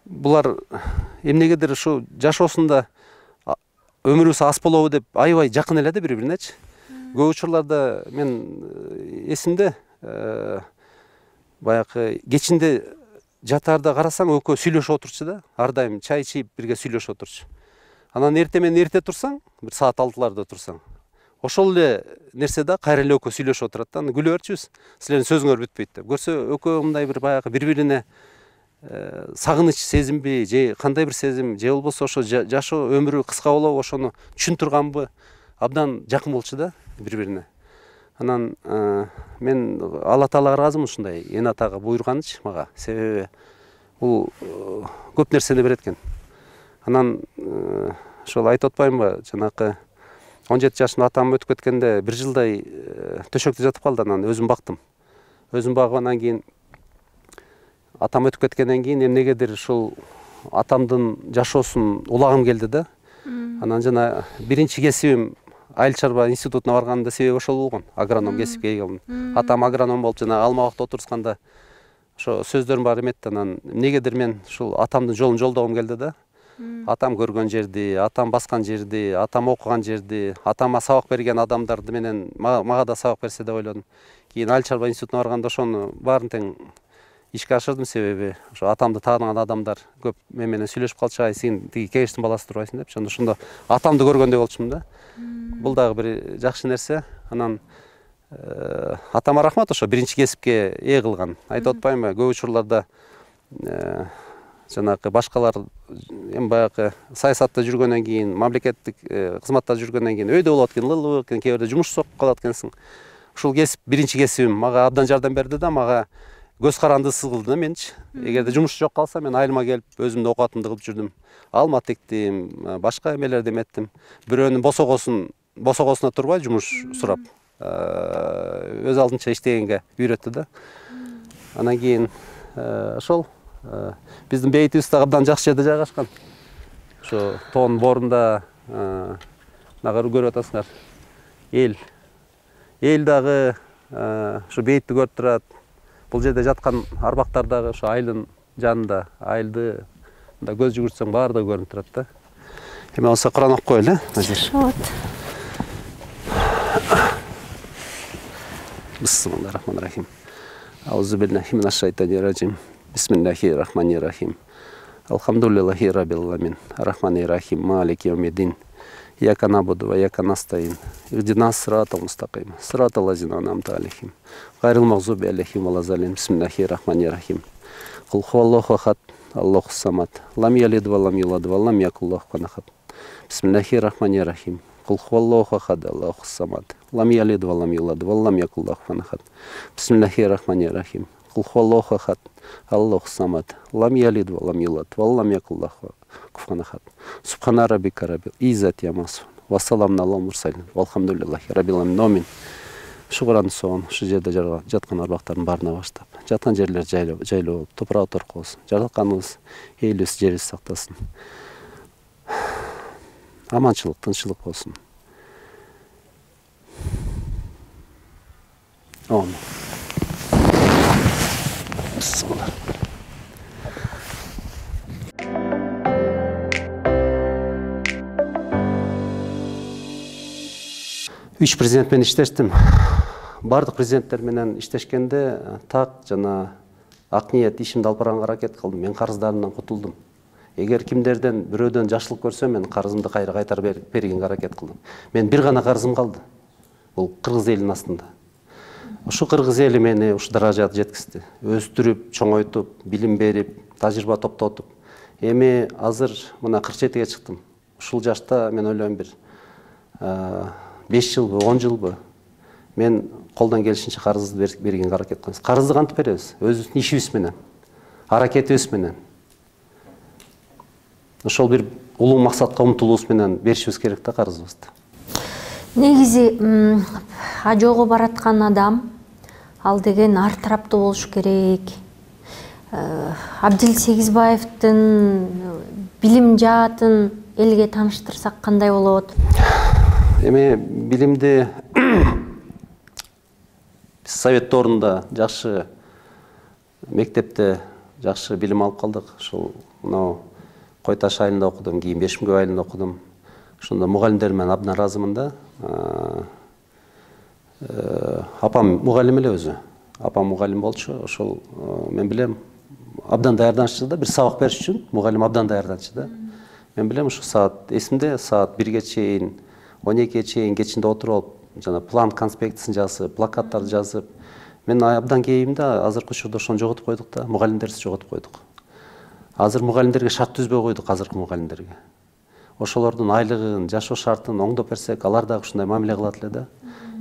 булар эмнегедир ушу жашоосунда өмүрүбүз ас болобу деп аябай жакын эле да бири-биринечи. Көп учурларда мен эсимде баягы кечинде жатаарда карасаң экөө сүйлөшүп отурчу да. Ар дайым чай ичип бирге сүйлөшүп отурчу. Анан эрте менен эрте турсаң, бир саат 6-ларда турсаң, ошол эле нерсе да кайра эле экөө сүйлөшүп отурат да. Күлө берчүбүз. Силердин сөзүңөр бүтпөйт деп. Көрсө экөө мындай бир баягы бири-бирине сагыныч сезимби, же кандай бир сезим, же болбосо ошо жашоо өмүрү кыска болобу, ошону түшүн турганбы, абдан жакын болчу да бири-бирине. Анан мен Алла Таалага ыраазымын ушундай эне атага буйруганычы мага. Себеби бул көп нерсени берет экен. Анан ошол айтып атпаймынбы, жанакы 17 жашымда атам өтүп кеткенде 1 жылдай төшөктө жатып калды. Анан өзүм бактым. Өзүм баггандан кийин атам өтүп кеткенден кийин эмнегедир ушул атамдын жашоосун улагым келди да. Анан жана биринчи кесибим айыл чарба институтуна барганда себеби ошол болгон. Агроном кесипке ээ кылдым. Атам агроном болуп жана алма бакта отурусканда ошо сөздөрүм бар эметти. Анан эмнегедир мен ушул атамдын жолун жолдогум келди да. Атам көргөн жерди, атам баскан жерди, атам окуган жерди, атама сабак берген адамдарды менен мага да сабак берсе деп ойлодум. Кийин айыл чарба институтуна барганда ошону баарын тең ишке ашырдым, себеби ошо атамды тааныган адамдар көп мен менен сүйлөшүп калчу. Ай, сен тиги кеңештин баласы турбайсың деп. Ошондо атамды көргөндөй болчумун да. Бул дагы бир жакшы нерсе. Анан атама рахмат, ошо биринчи кесипке ээ кылган. Айтып атпаймынбы, көп учурларда жанагы башкалар баягы саясатта жүргөндөн кийин, мамлекеттик кызматта жүргөндөн кийин өйдө болот экен, лылуу экен, кээ бирде жумуш сокуп калат экенсиң. Ушул кесип биринчи кесибим мага абдан жардам берди да, мага көз карандысыз кылды да менчи. Эгерде жумуш жок калса, мен айылыма келип өзүмдүн окуатымды кылып жүрдүм. Алма тектим, башка эмелерди эметтим. Бирөөнүн босогосуна турбай жумуш сурап, өз алдынча иштегенге үйрөттү да. Анан кийин ошол биздин бейитибиз дагы абдан жакшы жерде жайгашкан. Ошо тоонун боорунда нагары көрүп атасыңар. Эл дагы ошо бейтти көрүп турат. Бул жерде жаткан арбактар дагы ошо айылдын жанында. Айылды мында көз жүгүртсөң баардыгы көрүнүп турат да. Эме болсо Куран окуп коелу, болот. Бисмиллахиррахманиррахим. Аузу биллахи минаш шайтанир раджим. Бисмиллахиррахманиррахим. Алхамдулиллахи раббил аламин. Аррахманиррахим. Малики яумиддин. Ияка набуду ва ияка настаин. Ихдинас сиратал мустаким. Сиратал лазина ан'амта алейхим. Гайрил магзуби алейхим валазалин. Бисмиллахиррахманиррахим. Кул хуваллаху ахад. Аллахус самад. Лам ялид ва лам юлад ва лам якул лаху куфуан ахад. Бисмиллахиррахманиррахим. Кул хуваллаху ахад. Аллахус самад. Лам ялид ва лам юлад ва лам якул лаху куфуан ахад. Бисмиллахиррахманиррахим. Кул хуваллаху ахад. Аллахус самад. Лам ялид ва лам юлад ва лам якул лаху куфуан ахад. Субхана раббика раббил иzzati амма ясифун. Ва саламун алал мурсалин. Валхамдулиллахи раббил аламин. Амин. Ушу Курандын соон ушу жерде жаткан арбактардын баарына баштап, жаткан жерлер жайлуу болуп, топурагы торко болсун. Жаратканыбыз, элибиз, жерибиз сактасын. Аманчылык, тынччылык болсун. Амин. Үч президент менен иштештим. Бардык президенттер менен иштешкенде так жана ак ниет ишимди алып барганга аракет кылдым. Мен карыздарымдан кутулдум. Эгер кимдерден бирөөдөн жакшылык көрсөм, мен карызымды кайра кайтарып бергенге аракет кылдым. Мен бир гана карызым калды. Бул кыргыз элинин астында. Ушу кыргыз эли мени ушу даражага жеткизди. Өстүрүп, чоңойтуп, билим берип, тажрыйба топтотуп. Эми азыр мына 47-ге чыктым. Ушул жашта мен ойлойм бир 5 жылбы, 10 жылбы мен колдон келишинче карызды бергенге аракет кылабыз. Карызды кантип беребиз? Өзүбүздүн ишибиз менен, аракетибиз менен. Ошол бир улуу максатка умтулуубуз менен беришибиз керек да карызыбызды. Негизи ажоого бараткан адам ал деген ар тараптуу болушу керек. Абдил Сегизбаевдин билим жаатын элге тааныштырсак кандай болот? Эми билимди биз совет доорунда жакшы мектепте жакшы билим алып калдык. Ушул мына Кой Таш айылында окудум, кийин Бешмгөй айылында окудум. Ошондо мугалимдер менен абдан ыраазымын да. Апам мугалим эле өзү. Апам мугалим болчу. Ошол мен билем абдан даярданчу да, бир сабак бериш үчүн мугалим абдан даярданчу да. Мен билем ушу саат эсимде, саат 1ге чейин 12-ге чейин кечинде отуруп, жана план конспектисин жазып, плакаттарды жазып, мен абдан кейим да, азыркы учурда ошону жоготуп койдук да, мугалимдерди жоготуп койдук. Азыр мугалимдерге шарт түзбөй койдук, азыркы мугалимдерге. Ошолордун айлыгын, жашоо шартын оңдоп берсек, алар дагы ушундай мамиле кылат эле да.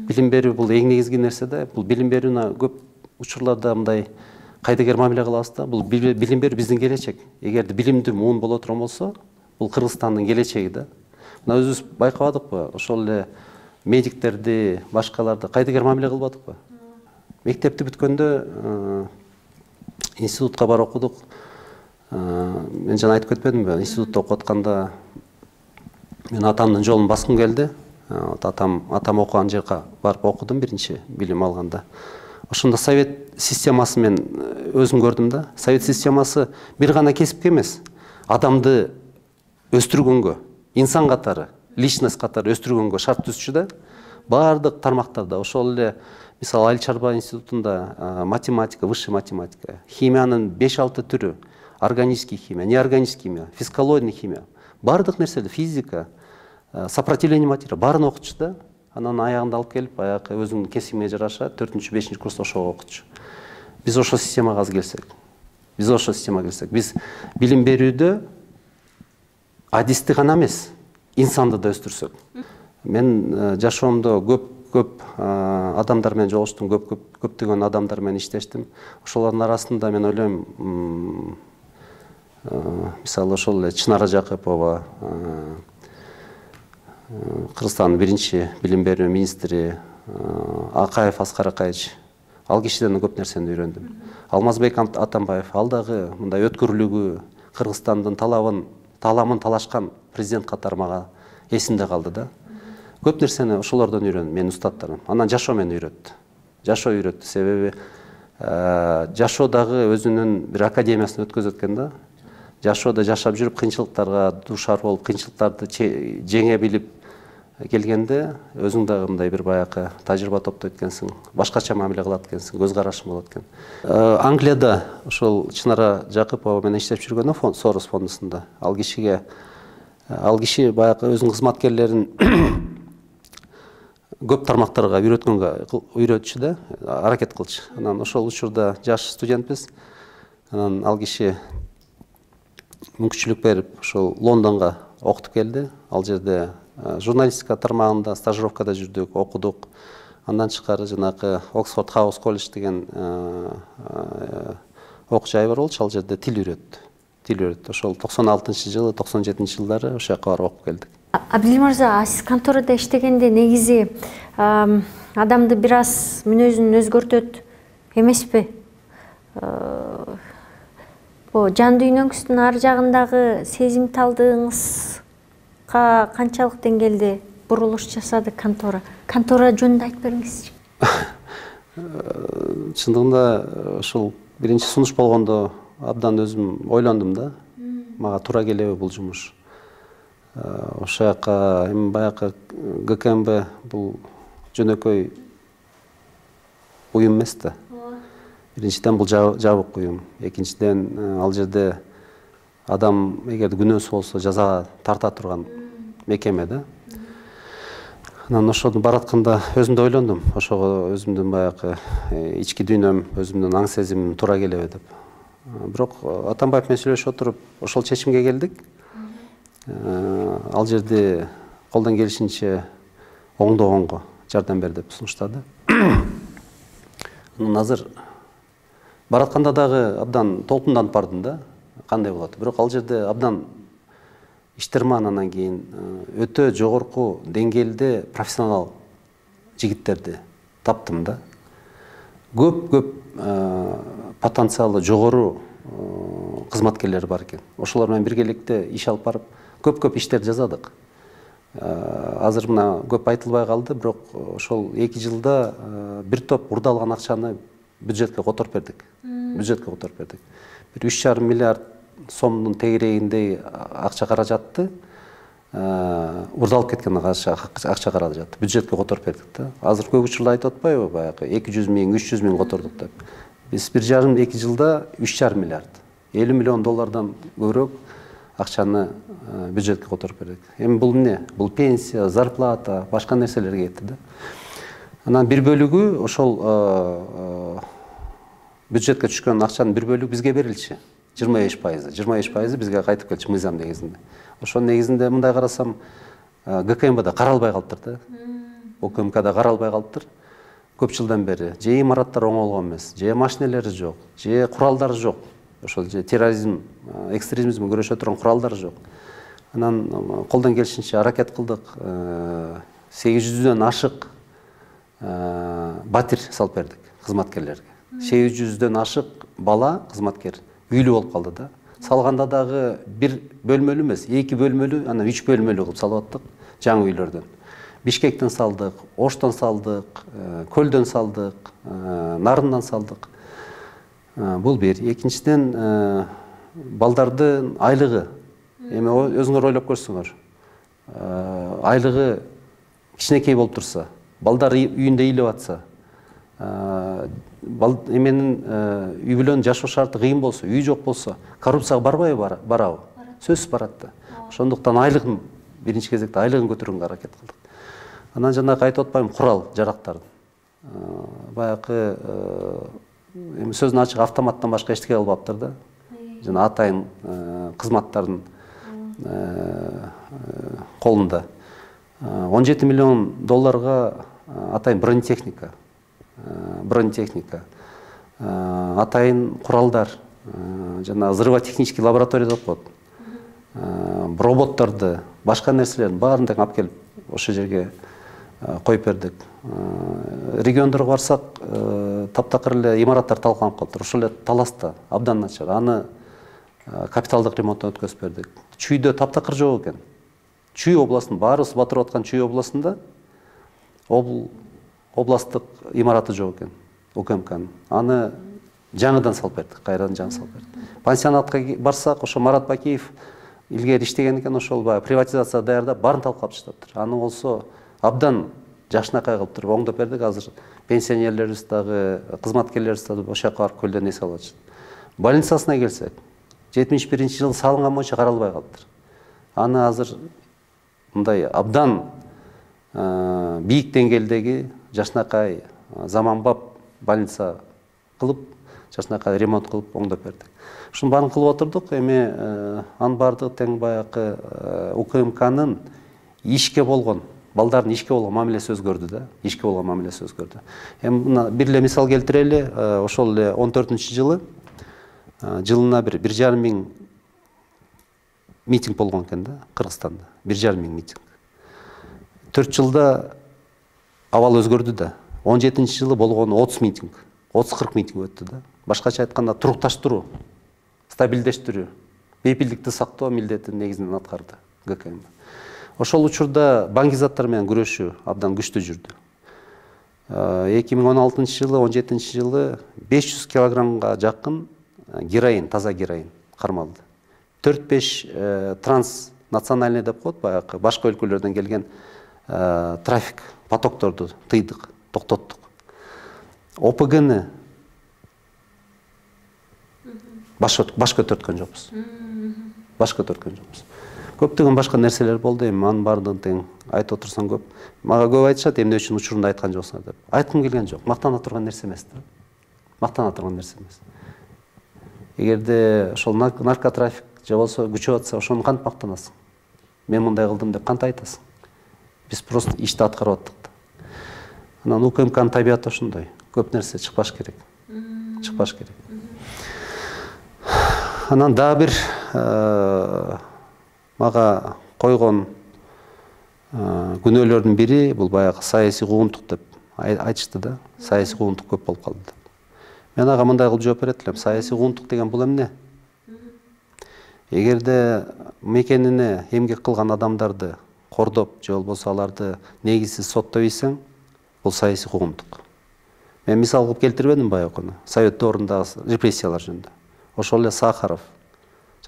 Билим берүү бул эң негизги нерсе да. Бул билим берүүнү көп учурларда мындай кайдыгер мамиле кылабыз да. Бул билим берүү биздин келечек. Эгерде билимдүү муун боло турган болсо, бул Кыргызстандын келечеги да. мына өзүбүз байкабадыкпы, ошол эле медиктерди, башкаларды кайдыгер мамиле кылбадыкпы? Мектепти бүткөндө институтка барып окудук. Мен жана айтып кетпедимби, институтта окуп атканда мен атамдын жолун баскым келди. Атам окуган жерге барып окудум биринчи билим алганда. Ошондо совет системасы мен өзүм көрдүм да. Совет системасы бир гана кесипке эмес, адамды өстүргөнгө, инсан катары, личность катары өстүргөнгө шарт түзчү да. Бардык тармактарда, ошол эле мисалы Айыл чарба институтунда математика, высшая математика, химиянын 5-6 түрү, органический химия, неорганический химия, физкология химия, бардык нерселер, физика, сопротивление материя баарын окутчу да. Анан аягында алып келип, баягы өзүнүн кесибине жараша 4-5 курста ошого окутчу. Биз ошол системага келсек, биз билим берүүдө адисти гана эмес, инсанды да өстүрсөк. Мен жашоомдо көп адамдар менен жолуштум, көптөгөн адамдар менен иштештим. Ошолордун арасында мен ойлойм, мисалы ошол эле Чынара Жакыпова, Кыргызстандын биринчи билим берүү министри Акаев Аскар Акаевич, ал кишиден көп нерсени үйрөндүм. Алмазбек Атамбаев, ал дагы мындай өткүрлүгү, Кыргызстандын таламын талашкан президент катары мага эсимде калды да. Көп нерсени ошолордон үйрөндүм, менин устаттарым. Анан жашоо мени үйрөттү. Себеби жашоо дагы өзүнүн бир академиясын өткөзөт экен да. Жашоодо жашап жүрүп, кыйынчылыктарга дуушар болуп, кыйынчылыктарды жеңе билип келгенде өзүң дагы мындай бир баягы тажрыйба топтойт экенсиң, башкача мамиле кылат экенсиң, көз карашың болот экен. Англияда ошол Чынара Жакыпова менен иштеп жүргөндө Сорос фондусунда ал киши баягы өзүнүн кызматкерлерин көп тармактарга үйрөтчү да, аракет кылчу. Анан ошол учурда жаш студентпиз. Анан ал киши мүмкүнчүлүк берип, ошол Лондонго окутуп келди. Ал жерде журналистика тармагында стажировкада жүрдүк, окудук. Андан тышкары жанагы Оксфорд Хаус колледж деген окуу жай бар болчу, ал жерде тил үйрөттү. Ошол 96-жылы, 97-жылдары ошол жака барып окуп келдик. Абдилим мырза, сиз конторада иштегенде негизи адамды бир аз мүнөзүн өзгөртөт эмеспи? Жан дүйнөңүздүн ар жагындагы сезимталдыгыңызга канчалык деңгээлде бурулуш жасады контора? Контора жөнүндө айтып бериңизчи. Чындыгында ушул биринчи сунуш болгондо абдан өзүм ойлондум да. Мага туура келеби бул жумуш? Ошол жака эми баягы ГКМБ бул жөнөкөй уюм эмес да. Биринчиден бул жабык уюм. Экинчиден ал жерде адам эгер күнөөсү болсо жазага тарта турган мекеме да. Анан ошону баратканда өзүм да ойлондум. Ошого өзүмдүн баягы ички дүйнөм, өзүмдүн аң сезимим туура келеби деп. Бирок Атамбаев менен сүйлөшүп отуруп ошол чечимге келдик. Ал жерде колдон келишинче оңдогонго жардам бер деп сунуштады. Анан азыр баратканда дагы абдан толкунданып бардым да, кандай болот. Бирок ал жерде абдан иштерман, анан кийин өтө жогорку деңгээлде профессионал жигиттерди таптым да. Көп потенциалы жогору кызматкерлер бар экен. Ошолор менен биргеликте иш алып барып, көп иштерди жасадык. Азыр мына көп айтылбай калды, бирок ошол 2 жылда бир топ урдалган акчаны бюджетке которуп бердик. Бир 3,5 миллиард сомдун тегерегиндей акча каражатты урдалып кеткен акча каражатты бюджетке которуп бердик да. Азыр көп учурда айтып атпайбы, баягы 200 миң, 300 миң котордук деп. Биз 1,5-2 жылда 3,5 миллиард, 50 миллион доллардан көбүрөөк акчаны бюджетке которуп бердик. Эми бул эмне? Бул пенсия, зарплата, башка нерселерге кетти да. Анан бир бөлүгү ошол бюджетке түшкөн акчанын бир бөлүгү бизге берилчи. 25% бизге кайтып келчү мыйзам негизинде. Ошонун негизинде мындай карасам, ГКМБда каралбай калыптыр да. ОКМКда каралбай калыптыр. Көп жылдан бери же имараттар оңолгон эмес, же машинелери жок, же куралдары жок. Ошол же терроризм, экстремизмге күрөшө турган куралдары жок. Анан колдон келишинче аракет кылдык. 800дөн ашык батир салып бердик кызматкерлерге. 800дөн ашык бала кызматкер үйлүү болуп калды да. Салганда дагы бир бөлмөлүү эмес, 2 бөлмөлүү, анан 3 бөлмөлүү кылып салып аттык жаңы үйлөрдөн. Бишкектен салдык, Оштон салдык, Көлдөн салдык, Нарындан салдык. Бул бир. Экинчиден балдардын айлыгы. Эми өзүңөр ойлоп көрсөңөр. Айлыгы кичинекей болуп турса, балдар үйүндө ыйлап атса, эменин үй бүлөнүн жашоо шарты кыйын болсо, үй жок болсо, коррупцияга барбайбы? Барабы? Сөзсүз барат да. Ошондуктан айлыгын биринчи кезекте айлыгын көтөрүүгө аракет кылдык. Анан жанагы айтып атпаймынбы, курал жарактардын. Баягы эми сөздүн ачык автоматтан башка эчтеке кылбаптыр да. Жана атайын кызматтардын колунда. 17 миллион долларга атайын бронетехника, атайын куралдар, жана взрывотехнический лаборатория деп коет. Роботторду, башка нерселердин баарын тең алып келип ошол жерге коюп бердик. Региондорго барсак, таптакыр эле имараттар талкаланып калыптыр. Ошол эле Таласта абдан начар. Аны капиталдык ремонттон өткөзүп бердик. Чүйдө таптакыр жок экен. Чүй областынын баарыбыз батырып аткан Чүй областында областтык имараты жок экен. УКМКнын. Аны жаңыдан салып бердик, кайрадан жаңы салып бердик. Пансионатка барсак, ошо Марат Бакиев илгери иштеген экен, ошол приватизация даярдап баарын талкалап таштаптыр. Аны болсо абдан жакшынакай кылып туруп оңдоп бердик. Азыр пенсионерлерибиз дагы, кызматкерлерибиз дагы ошол жака барып көлдөн эс алып атышат. Больницасына келсек, 71-жылы салынган боюнча каралбай калыптыр. Аны азыр мындай абдан бийик деңгээлдеги жакшынакай заманбап больница кылып, жакшынакай ремонт кылып оңдоп бердик. Ушунун баарын кылып отурдук. Эми анын баардыгы тең баягы УКМКнын ишке болгон, балдардын ишке болгон мамилеси өзгөрдү да. Ишке болгон мамилеси өзгөрдү. Эми мына бир эле мисал келтирели. Ошол эле 14-жылы жылына 1,5 миң митинг болгон экен да, Кыргызстанда. 1,5 миң митинг. 4 жылда абал өзгөрдү да. 17-жылы болгон 30 митинг, 30-40 митинг өттү да. Башкача айтканда турукташтыруу, стабилдештирүү, бейпилдикти сактоо милдетин негизинен аткарды ГКМ. Ошол учурда баңгизаттар менен күрөшүү абдан күчтүү жүрдү. 2016-жылы, 17-жылы 500 килограммга жакын героин, таза героин кармалды. 4-5 транснациональный деп коет, баягы башка өлкөлөрдөн келген трафик потокторду тыйдык, токтоттук. ОПГны баш көтөрткөн жокпуз. Көптөгөн башка нерселер болду. Эми анын баардыгын тең айтып отурсаң көп. Мага көп айтышат, эмне үчүн учурунда айткан жоксуңар деп. Айткым келген жок. Мактана турган нерсе эмес да. Мактана турган нерсе эмес. Эгерде ошол наркотрафик же болсо күчөп атса, ошону кантип мактанасың? Мен мындай кылдым деп кантип айтасың? Биз просто ишти аткарып аттык да. Анан УКМКнын табияты ошондой. Көп нерсе чыкпаш керек. Анан дагы бир мага койгон күнөөлөрдүн бири бул баягы саясий куугунтук деп айтышты да. Саясий куугунтук көп болуп калды. Мен ага мындай кылып жооп берет элем. Саясий куугунтук деген бул эмне? Эгерде мекенине эмгек кылган адамдарды кордоп, же болбосо аларды негизсиз соттоп ийсең, бул саясий куугунтук. Мен мисал кылып келтирбедим баягы Совет доорундагы репрессиялар жөнүндө. Ошол эле Сахаров,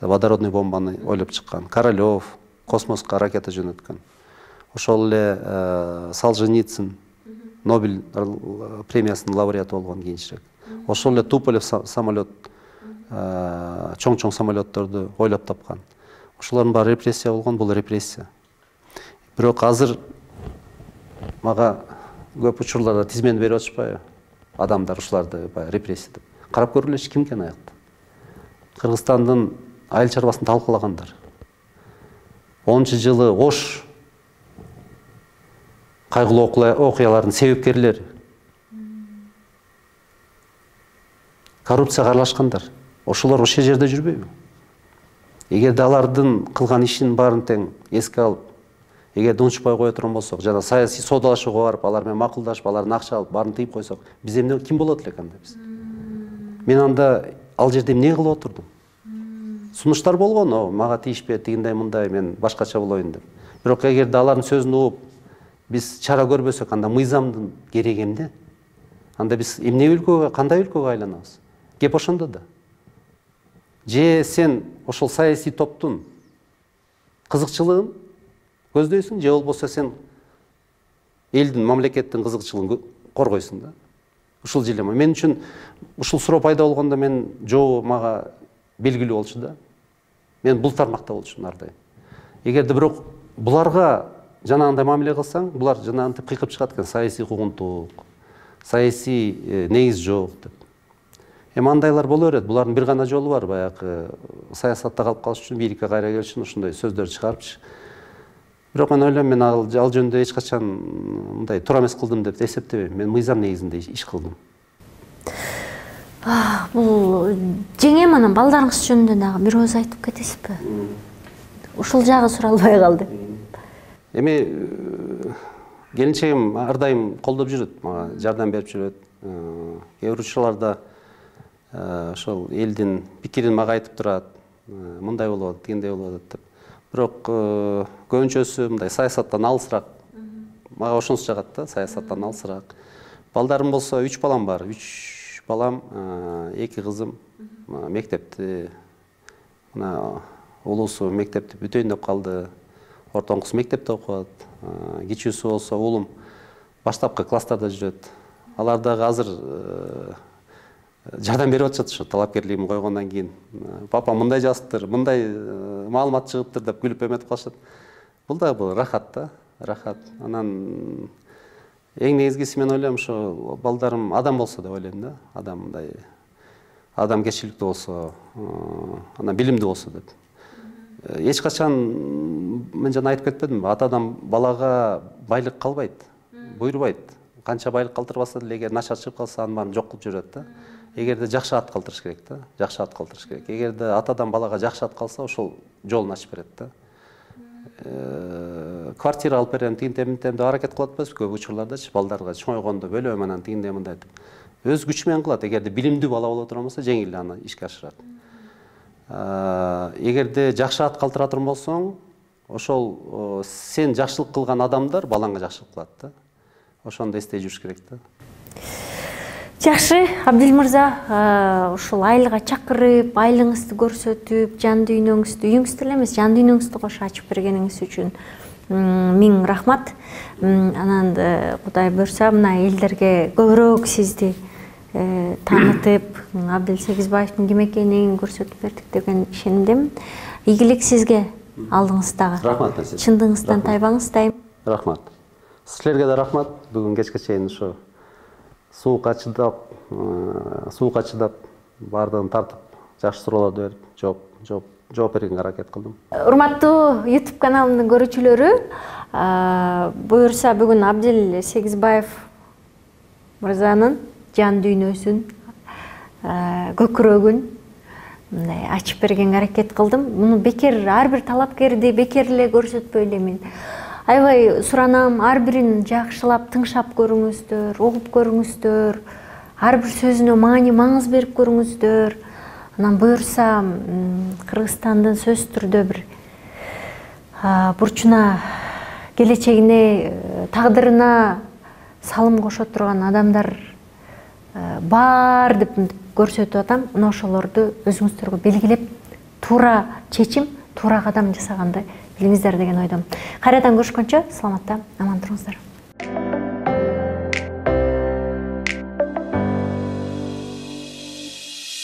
водородный бомбаны ойлоп чыккан, Королёв, космоска ракета жөнөткөн. Ошол эле Солженицын, Нобель премиясынын лауреаты болгон кийинчерээк. Ошол эле Туполев самолет, чоң-чоң самолетторду ойлоп тапкан. Ошолордун баары репрессия болгон, бул репрессия. Бирок азыр мага көп учурларда тизмени берип атышпайбы? Адамдар ушуларды репрессия деп. Карап көрүлөчү ким экен аякта? Кыргызстандын айыл чарбасын талкалагандар. 10-жылы Ош кайгылуу окуялардын себепкерлери. Коррупцияга аралашкандар. Ошолор ошол жерде жүрбөйбү? эгерде алардын кылган ишин баарын тең эске алып, эгерде унутпай кое турган болсок, жана саясий соодалашууга барып, алар менен макулдашып, алардын акча алып, баарын тыйып койсок, биз эмне ким болот элек анда биз? Мен анда ал жерде эмне кылып отурдум? Сунуштар болгон, мага тийишпейт, тигиндей мындай, мен башкача болоюн деп. Бирок эгерде алардын сөзүн угуп, биз чара көрбөсөк, анда мыйзамдын кереги эмне? Анда биз эмне өлкөгө, кандай өлкөгө айланабыз? Кеп ошондо да. Же сен ошол саясий топтун кызыкчылыгын көздөйсүң, же болбосо сен элдин, мамлекеттин кызыкчылыгын коргойсуң да. Ушул дилемма. Мен үчүн ушул суроо пайда болгондо мен жообу мага белгилүү болчу да. Мен бул тармакта болчумун ар дайым. Эгерде бирок буларга жанагындай мамиле кылсаң, булар жанагынтип кыйкып чыгат экен, саясий куугунтук, саясий негиз жок деп. Эми андайлар боло берет. Булардын бир гана жолу бар, баягы саясатта калып калыш үчүн, бийликке кайра келиш үчүн ушундай сөздөр чыгарыпчы. Бирок мен ойлойм, мен ал жөнүндө эч качан мындай туура эмес кылдым деп эсептебейм. Мен мыйзам негизинде иш кылдым. Бул жеңем анан балдарыңыз жөнүндө дагы бир ооз айтып кетесизби? Ушул жагы суралбай калды. Эми келинчегим ар дайым колдоп жүрөт, мага жардам берип жүрөт. Кээ бир учурларда ошол элдин пикирин мага айтып турат. Мындай болот, тигиндей болот деп. Бирок көбүнчөсү мындай саясаттан алысыраак. Мага ошонусу жагат да, саясаттан алысыраак. Балдарым болсо 3 балам бар. 3 балам, 2 кызым мектепти, мына улуусу мектепти бүтөйүн деп калды. Ортоңкусу мектепте окуат. Кичүүсү болсо уулум баштапкы класстарда жүрөт. Алар дагы азыр жардам берип атышат ушу талапкерлигин койгондон кийин. Папа мындай жазыптыр, мындай маалымат чыгыптыр деп күлүп эметип калышат. Бул дагы рахат да, рахат. Анан эң негизгиси мен ойлойм, ушу балдарым адам болсо деп ойлойм да. Адам мындай адамгерчиликтүү болсо, анан билимдүү болсо деп. Эч качан мен жана айтып кетпедимби, атадан балага байлык калбайт, буйрубайт. Канча байлык калтырбаса деле, эгер начар чыгып калса, анын баарын жок кылып жүрөт да. Эгерде жакшы ат калтырыш керек да, жакшы ат калтырыш керек. Эгерде атадан балага жакшы ат калса, ошол жолун ачып берет да. Квартира алып берем, тигинтем деп аракет кылып атпайбызбы көп учурлардачы, балдарга чоңойгондо бөлөм анан тигиндей мындай деп. Өз күчү менен кылат. Эгерде билимдүү бала боло турган болсо, жеңил аны ишке ашырат. Эгерде жакшы ат калтыра турган болсоң, ошол сен жакшылык кылган адамдар балаңа жакшылык кылат да. Ошондо эстей жүрүш керек да. Жакшы, Абдил мырза, ушул айылга чакырып, айылыңызды көрсөтүп, жан дүйнөңүздү, үйүңүздү эле эмес, жан дүйнөңүздү кошо ачып бергениңиз үчүн миң рахмат. Анан Кудай буйрса, мына элдерге көбүрөөк сизди таанытып, Абдил Сегизбаевдин ким экенин көрсөтүп бердик деген ишенимдемин. Ийгилик сизге алдыңыздагы. Рахмат. Чындыгыңыздан тайбаңыз дайым. Рахмат. Силерге да рахмат. Бүгүн кечке чейин ушу суукка чыдап, баардыгын тартып, жакшы суроолорду берип, жооп бергенге аракет кылдым. Урматтуу YouTube каналымдын көрүүчүлөрү, буюрса бүгүн Абдил Сегизбаев мырзанын жан дүйнөсүн, көкүрөгүн ачып бергенге аракет кылдым. Муну бекер, ар бир талапкерди бекер эле көрсөтпөй эле мен. Аябай суранам, ар бирин жакшылап, тыңшап көрүңүздөр, угуп көрүңүздөр, ар бир сөзүнө маңыз берип көрүңүздөр. Анан буюрса Кыргызстандын сөзсүз түрдө бир бурчуна, келечегине, тагдырына салым кошо турган адамдар бар деп көрсөтүп атам. Мына ошолорду өзүңүздөргө белгилеп, туура чечим, туура кадам жасагандай билиңиздер деген ойдомун. Кайрадан көрүшкөнчө саламатта, аман туруңуздар.